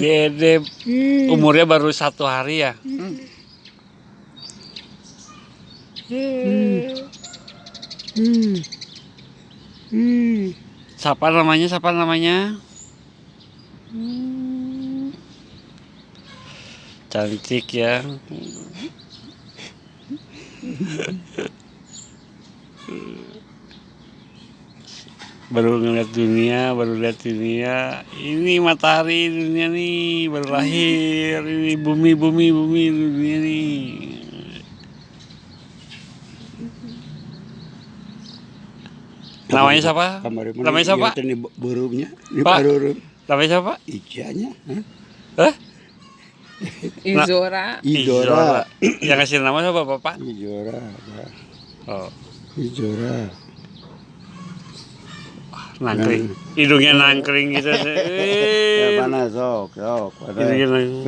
Dede umurnya baru 1 hari ya. Siapa namanya? Siapa namanya? Cantik ya. Baru ngeliat dunia, baru lihat dunia. Ini matahari dunia nih, baru lahir. Ini bumi dunia nih. Namanya siapa? Namanya siapa? Ini burungnya, ini Pak, burung. namanya siapa? Ijanya, Hah? Izora. Ijora. Yang ngasih nama siapa, Bapak? Ijora, Oh, Ijora. nangkring. Hidungnya nangkring gitu. Mana sok. Hidungnya nangkring.